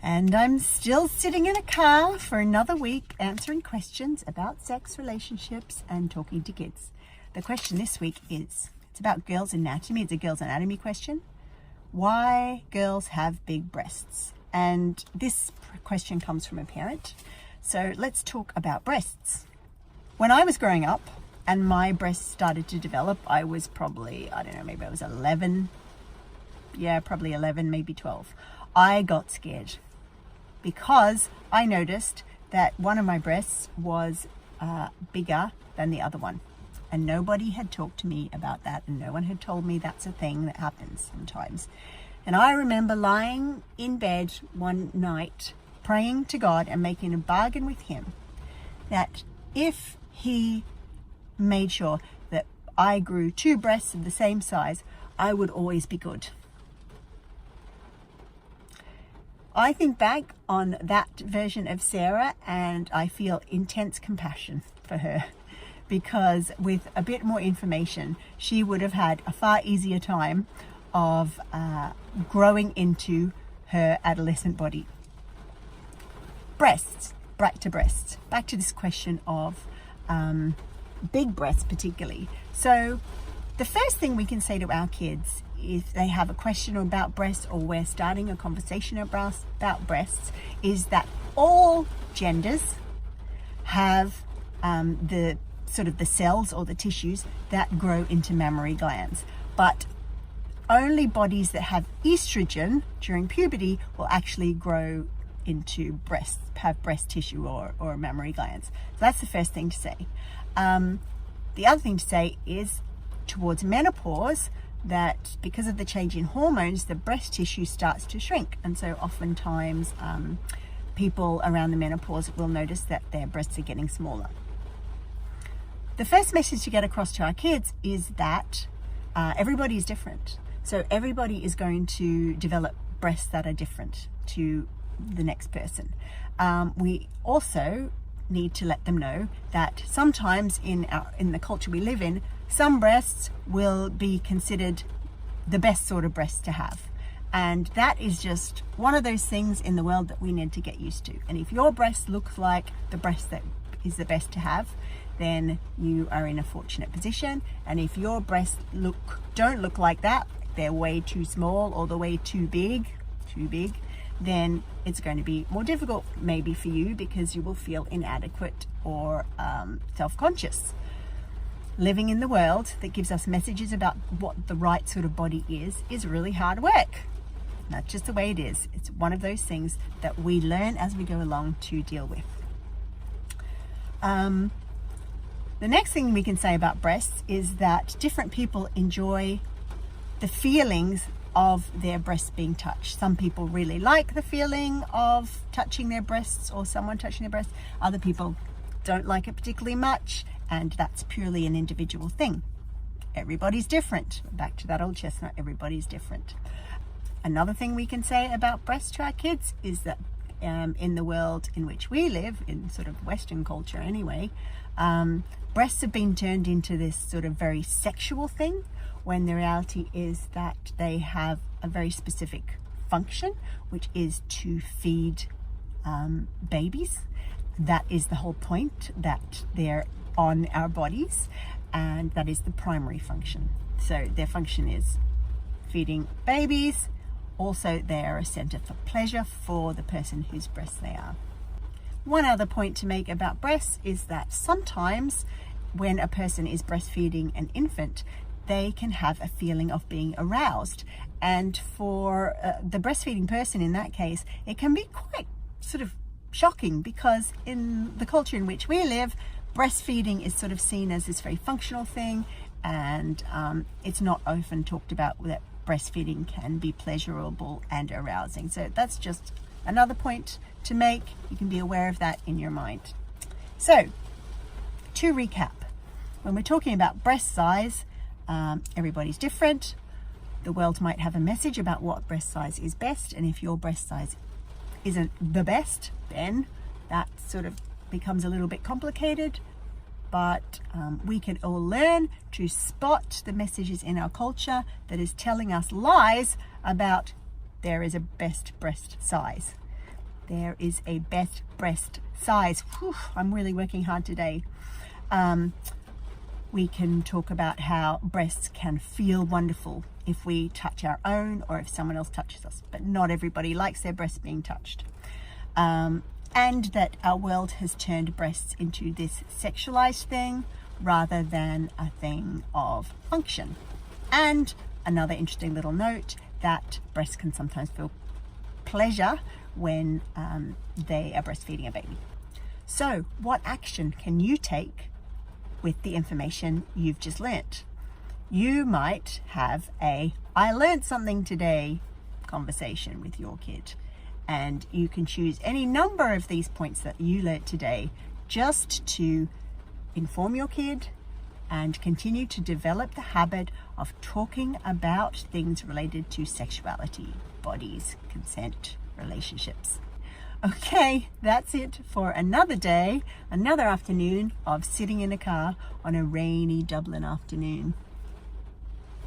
And I'm still sitting in a car for another week answering questions about sex, relationships, and talking to kids. The question this week it's about girls' anatomy. It's a girls' anatomy question. Why girls have big breasts? And this question comes from a parent. So let's talk about breasts. When I was growing up and my breasts started to develop, I was probably, maybe I was 11. Yeah, probably 11, maybe 12. I got scared because I noticed that one of my breasts was bigger than the other one. And nobody had talked to me about that, and no one had told me that's a thing that happens sometimes. And I remember lying in bed one night, praying to God and making a bargain with him that if he made sure that I grew 2 breasts of the same size, I would always be good. I think back on that version of Sarah and I feel intense compassion for her, because with a bit more information, she would have had a far easier time of growing into her adolescent body. Breasts, back to this question of big breasts particularly. So the first thing we can say to our kids if they have a question about breasts, or we're starting a conversation about breasts, is that all genders have the cells or the tissues that grow into mammary glands, but only bodies that have estrogen during puberty will actually grow into breasts, have breast tissue or mammary glands. So that's the first thing to say. The other thing to say is towards menopause, that because of the change in hormones, the breast tissue starts to shrink. And so oftentimes people around the menopause will notice that their breasts are getting smaller. The first message to get across to our kids is that everybody is different. So everybody is going to develop breasts that are different to the next person. We also need to let them know that sometimes in the culture we live in, some breasts will be considered the best sort of breasts to have. And that is just one of those things in the world that we need to get used to. And if your breast looks like the breast that is the best to have, then you are in a fortunate position. And if your breasts don't look like that, they're way too small or they're way too big, then it's going to be more difficult maybe for you, because you will feel inadequate or self-conscious. Living in the world that gives us messages about what the right sort of body is really hard work. That's just the way it is. It's one of those things that we learn as we go along to deal with. The next thing we can say about breasts is that different people enjoy the feelings of their breasts being touched. Some people really like the feeling of touching their breasts or someone touching their breasts. Other people don't like it particularly much, and that's purely an individual thing. Everybody's different. Back to that old chestnut, everybody's different. Another thing we can say about breasts to our kids is that in the world in which we live, in sort of Western culture anyway, breasts have been turned into this sort of very sexual thing, when the reality is that they have a very specific function, which is to feed babies. That is the whole point, that they're on our bodies, and that is the primary function. So their function is feeding babies. Also, they are a center for pleasure for the person whose breasts they are. One other point to make about breasts is that sometimes when a person is breastfeeding an infant, they can have a feeling of being aroused. And for the breastfeeding person in that case, it can be quite sort of shocking, because in the culture in which we live, breastfeeding is sort of seen as this very functional thing, and it's not often talked about that breastfeeding can be pleasurable and arousing. So that's just another point to make. You can be aware of that in your mind. So to recap, when we're talking about breast size, everybody's different. The world might have a message about what breast size is best, and if your breast size isn't the best, then that sort of becomes a little bit complicated. But we can all learn to spot the messages in our culture that is telling us lies about there is a best breast size. there is a best breast size. Whew, I'm really working hard today. We can talk about how breasts can feel wonderful if we touch our own or if someone else touches us, but not everybody likes their breasts being touched. And that our world has turned breasts into this sexualized thing rather than a thing of function. And another interesting little note, that breasts can sometimes feel pleasure when they are breastfeeding a baby. So what action can you take with the information you've just learnt? You might have a "I learned something today" conversation with your kid, and you can choose any number of these points that you learnt today just to inform your kid and continue to develop the habit of talking about things related to sexuality, bodies, consent, relationships. Okay, that's it for another day, another afternoon of sitting in a car on a rainy Dublin afternoon.